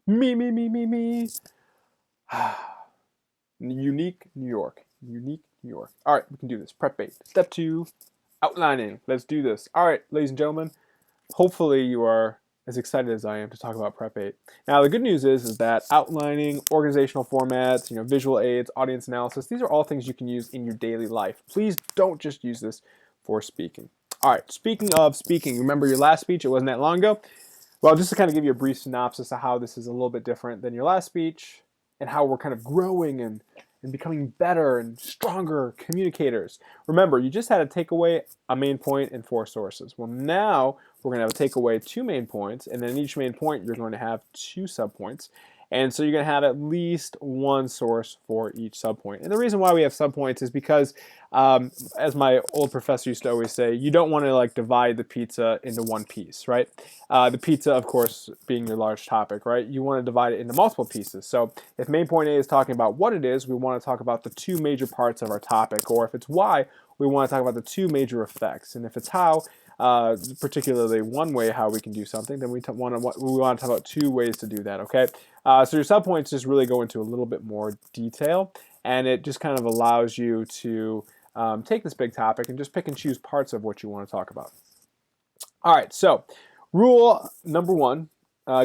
Me, me, me, me, me. Unique New York. Unique New York. All right, we can do this. Prep 8. Step 2, outlining. Let's do this. All right, ladies and gentlemen, hopefully you are as excited as I am to talk about Prep 8. Now, the good news is that outlining, organizational formats, visual aids, audience analysis, these are all things you can use in your daily life. Please don't just use this for speaking. All right, speaking of speaking, remember your last speech? It wasn't that long ago. Well, just to kind of give you a brief synopsis of how this is a little bit different than your last speech and how we're kind of growing and becoming better and stronger communicators. Remember, you just had a takeaway, a main point, and 4 sources. Well, now we're going to have a takeaway, 2 main points, and then in each main point, you're going to have 2 subpoints. And so you're going to have at least 1 source for each subpoint. And the reason why we have subpoints is because, as my old professor used to always say, you don't want to like divide the pizza into one piece, right? The pizza, of course, being your large topic, right? You want to divide it into multiple pieces. So if main point A is talking about what it is, we want to talk about the 2 major parts of our topic. Or if it's why, we want to talk about the 2 major effects. And if it's how, particularly one way how we can do something, then we want to talk about 2 ways to do that, okay? So your subpoints just really go into a little bit more detail, and it just kind of allows you to take this big topic and just pick and choose parts of what you want to talk about. All right, so rule number 1,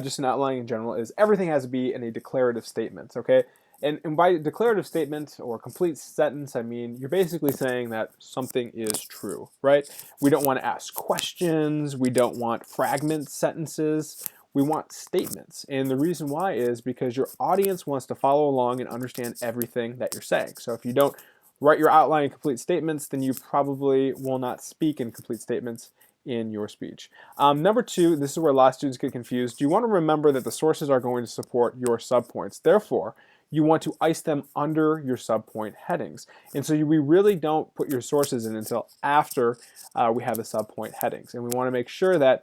just an outline in general, is everything has to be in a declarative statement, okay? And by declarative statement or complete sentence, I mean you're basically saying that something is true, right? We don't want to ask questions. We don't want fragment sentences. We want statements. And the reason why is because your audience wants to follow along and understand everything that you're saying. So if you don't write your outline in complete statements, then you probably will not speak in complete statements in your speech. Number 2, this is where a lot of students get confused. You want to remember that the sources are going to support your subpoints. Therefore, you want to ice them under your subpoint headings. And so we really don't put your sources in until after we have the subpoint headings. And we want to make sure that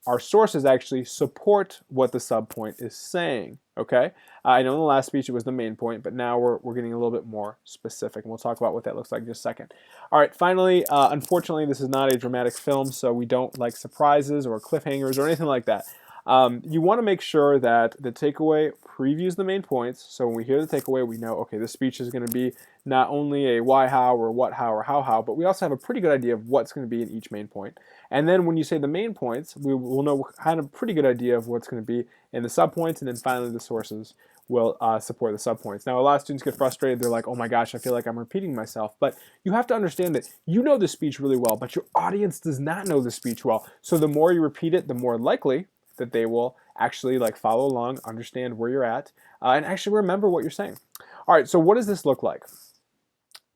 our sources actually support what the subpoint is saying, okay? I know in the last speech it was the main point, but now we're getting a little bit more specific, and we'll talk about what that looks like in just a second. All right, finally, unfortunately, this is not a dramatic film, so we don't like surprises or cliffhangers or anything like that. You want to make sure that the takeaway previews the main points, so when we hear the takeaway, we know, okay, this speech is going to be not only a why, how, or what, how, or how, but we also have a pretty good idea of what's going to be in each main point. And then when you say the main points, we will know kind of a pretty good idea of what's going to be in the subpoints, and then finally the sources will support the subpoints. Now, a lot of students get frustrated. They're like, oh my gosh, I feel like I'm repeating myself. But you have to understand that you know the speech really well, but your audience does not know the speech well. So the more you repeat it, the more likely that they will actually like follow along, understand where you're at, and actually remember what you're saying. All right, so what does this look like?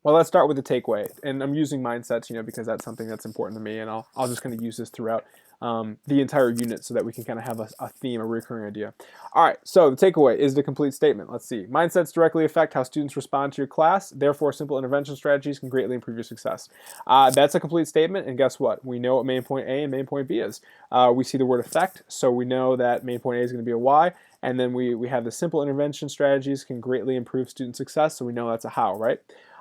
Well, let's start with the takeaway, and I'm using mindsets, because that's something that's important to me, and I'll just kind of use this throughout the entire unit so that we can kind of have a theme, a recurring idea. All right, so the takeaway is the complete statement. Let's see. Mindsets directly affect how students respond to your class. Therefore, simple intervention strategies can greatly improve your success. That's a complete statement, and guess what? We know what main point A and main point B is. We see the word effect, so we know that main point A is going to be a why, and then we have the simple intervention strategies can greatly improve student success, so we know that's a how, right?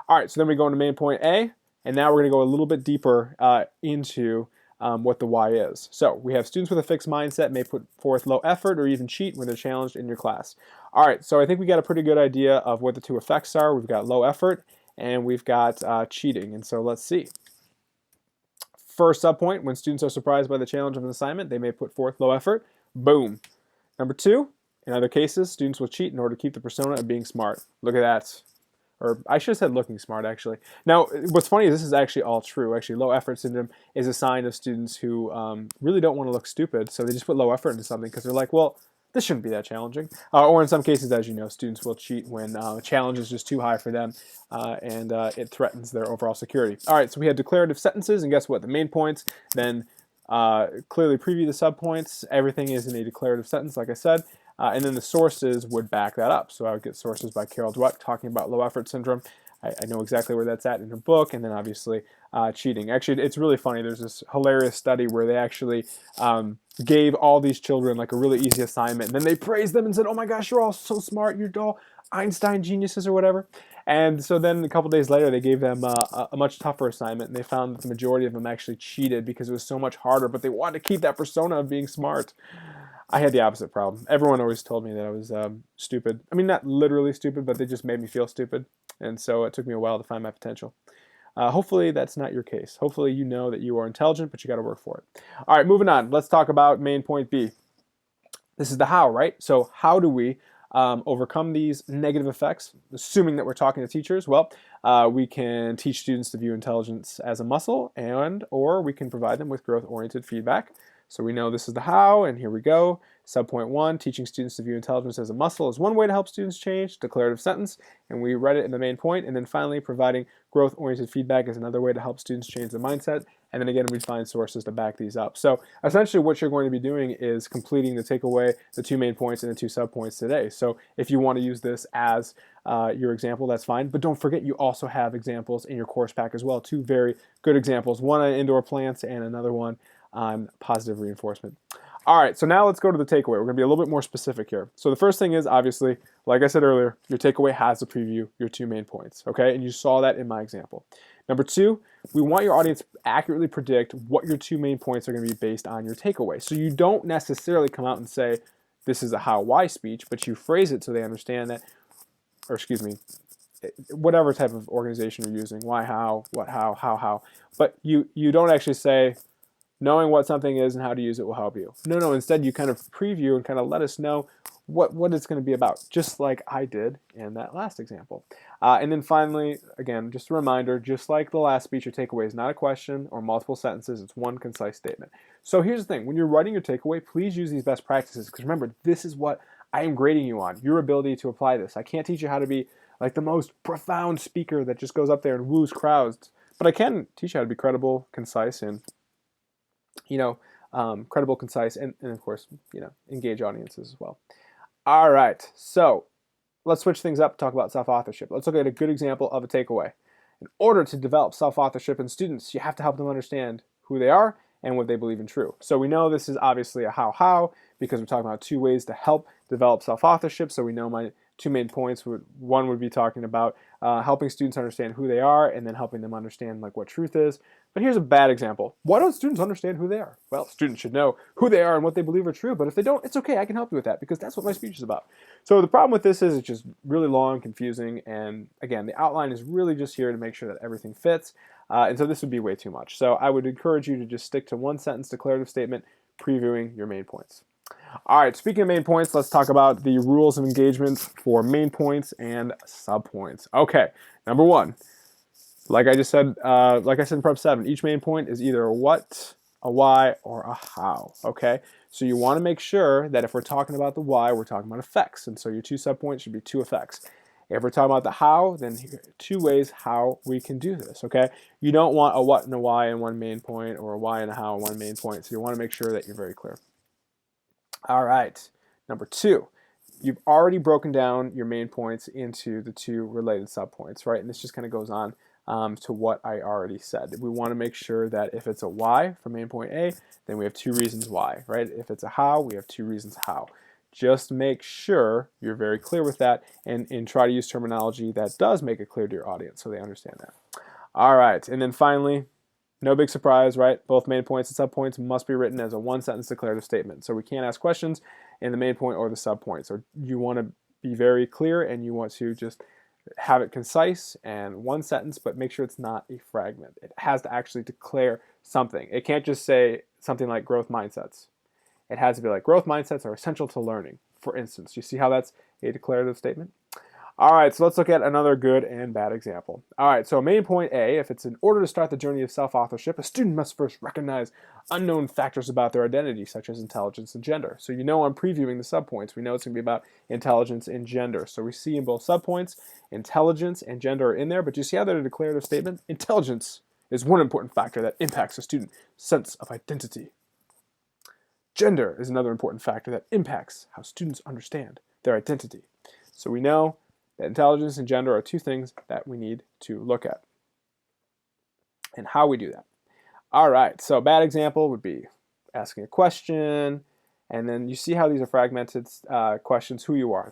All right, so then we go into main point A, and now we're going to go a little bit deeper into what the why is. So we have students with a fixed mindset may put forth low effort or even cheat when they're challenged in your class. All right, so I think we got a pretty good idea of what the 2 effects are. We've got low effort and we've got cheating, and so let's see. First subpoint, when students are surprised by the challenge of an assignment, they may put forth low effort. Boom. Number 2, in other cases, students will cheat in order to keep the persona of being smart. Look at that. Or I should have said looking smart, actually. Now, what's funny is this is actually all true. Actually, low effort syndrome is a sign of students who really don't want to look stupid, so they just put low effort into something because they're like, well, this shouldn't be that challenging. Or in some cases, as you know, students will cheat when a challenge is just too high for them and it threatens their overall security. All right, so we have declarative sentences, and guess what? The main points then clearly preview the subpoints. Everything is in a declarative sentence, like I said. And then the sources would back that up. So I would get sources by Carol Dweck talking about low effort syndrome. I know exactly where that's at in her book. And then obviously cheating. Actually, it's really funny. There's this hilarious study where they actually gave all these children like a really easy assignment. And then they praised them and said, oh my gosh, you're all so smart. You're all Einstein geniuses or whatever. And so then a couple days later, they gave them a much tougher assignment. And they found that the majority of them actually cheated because it was so much harder. But they wanted to keep that persona of being smart. I had the opposite problem. Everyone always told me that I was stupid. I mean, not literally stupid, but they just made me feel stupid. And so it took me a while to find my potential. Hopefully that's not your case. Hopefully you know that you are intelligent, but you got to work for it. All right, moving on. Let's talk about main point B. This is the how, right? So how do we overcome these negative effects, assuming that we're talking to teachers? Well, we can teach students to view intelligence as a muscle, or we can provide them with growth-oriented feedback. So we know this is the how, and here we go. Subpoint 1, teaching students to view intelligence as a muscle is one way to help students change, declarative sentence, and we read it in the main point. And then finally, providing growth-oriented feedback is another way to help students change their mindset. And then again, we find sources to back these up. So essentially what you're going to be doing is completing the takeaway, the 2 main points and the 2 subpoints today. So if you want to use this as your example, that's fine. But don't forget, you also have examples in your course pack as well. 2 very good examples, one on indoor plants and another one on positive reinforcement. All right, so now let's go to the takeaway. We're going to be a little bit more specific here. So the first thing is, obviously, like I said earlier, your takeaway has to preview your 2 main points, okay? And you saw that in my example. Number 2, we want your audience to accurately predict what your 2 main points are going to be based on your takeaway. So you don't necessarily come out and say, this is a how-why speech, but you phrase it so they understand that, or excuse me, whatever type of organization you're using, why, how, what, how. But you don't actually say, knowing what something is and how to use it will help you. No, instead you kind of preview and kind of let us know what it's going to be about, just like I did in that last example. And then finally, again, just a reminder, just like the last speech, your takeaway is not a question or multiple sentences, it's one concise statement. So here's the thing, when you're writing your takeaway, please use these best practices, because remember, this is what I am grading you on, your ability to apply this. I can't teach you how to be like the most profound speaker that just goes up there and woos crowds, but I can teach you how to be credible, concise, and credible, concise, and of course, engage audiences as well. All right, so let's switch things up and talk about self-authorship. Let's look at a good example of a takeaway. In order to develop self-authorship in students, you have to help them understand who they are and what they believe in true. So we know this is obviously a how, because we're talking about 2 ways to help develop self-authorship. So we know my 2 main points. One would be talking about helping students understand who they are, and then helping them understand like what truth is. But here's a bad example. Why don't students understand who they are? Well, students should know who they are and what they believe are true, but if they don't, it's okay. I can help you with that, because that's what my speech is about. So the problem with this is it's just really long, confusing, and again, the outline is really just here to make sure that everything fits, and so this would be way too much. So I would encourage you to just stick to 1 sentence declarative statement previewing your main points. All right, speaking of main points, let's talk about the rules of engagement for main points and subpoints. Okay, number 1, like I said in Prep 7, each main point is either a what, a why, or a how, okay? So you want to make sure that if we're talking about the why, we're talking about effects, and so your 2 subpoints should be 2 effects. If we're talking about the how, then here are 2 ways how we can do this, okay? You don't want a what and a why in 1 main point, or a why and a how in 1 main point, so you want to make sure that you're very clear. All right, number 2, you've already broken down your main points into the 2 related subpoints, right? And this just kind of goes on to what I already said. We want to make sure that if it's a why for main point A, then we have 2 reasons why, right? If it's a how, we have 2 reasons how. Just make sure you're very clear with that, and try to use terminology that does make it clear to your audience so they understand that. All right, and then finally, no big surprise, right? Both main points and subpoints must be written as a 1-sentence declarative statement. So we can't ask questions in the main point or the subpoint. So you want to be very clear, and you want to just have it concise and 1 sentence, but make sure it's not a fragment. It has to actually declare something. It can't just say something like growth mindsets. It has to be like growth mindsets are essential to learning, for instance. You see how that's a declarative statement? All right, so let's look at another good and bad example. All right, so main point A, if it's in order to start the journey of self-authorship, a student must first recognize unknown factors about their identity, such as intelligence and gender. So you know I'm previewing the subpoints. We know it's going to be about intelligence and gender. So we see in both subpoints, intelligence and gender are in there, but do you see how they're a declarative statement? Intelligence is one important factor that impacts a student's sense of identity. Gender is another important factor that impacts how students understand their identity. So we know that intelligence and gender are 2 things that we need to look at, and how we do that. All right, so a bad example would be asking a question, and then you see how these are fragmented questions, who you are,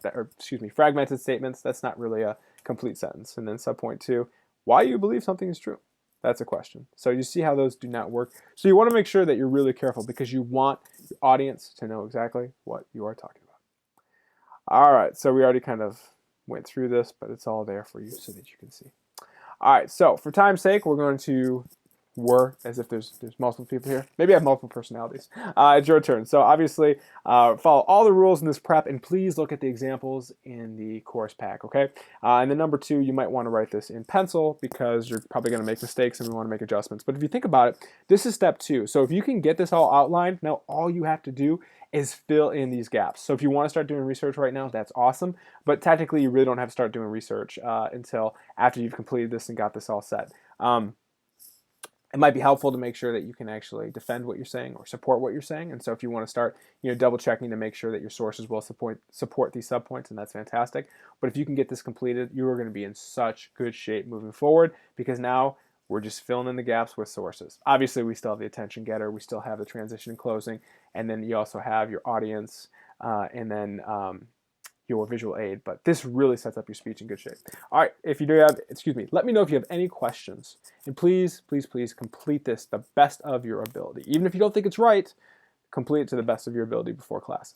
fragmented statements. That's not really a complete sentence. And then subpoint 2, why you believe something is true. That's a question. So you see how those do not work. So you want to make sure that you're really careful, because you want your audience to know exactly what you are talking about. All right, so we already kind of went through this, but it's all there for you so that you can see. All right, so for time's sake, we're going to as if there's multiple people here. Maybe I have multiple personalities. It's your turn. So obviously, follow all the rules in this prep, and please look at the examples in the course pack, okay? And then number 2, you might want to write this in pencil because you're probably going to make mistakes and we want to make adjustments. But if you think about it, this is step 2. So if you can get this all outlined, now all you have to do is fill in these gaps. So if you want to start doing research right now, that's awesome. But technically, you really don't have to start doing research until after you've completed this and got this all set. It might be helpful to make sure that you can actually defend what you're saying or support what you're saying. And so if you want to start, double checking to make sure that your sources will support these subpoints, and that's fantastic. But if you can get this completed, you are going to be in such good shape moving forward, because now we're just filling in the gaps with sources. Obviously, we still have the attention getter, we still have the transition and closing, and then you also have your audience, and then your visual aid, but this really sets up your speech in good shape. All right, if you do have, let me know if you have any questions, and please, please, please complete this the best of your ability. Even if you don't think it's right, complete it to the best of your ability before class.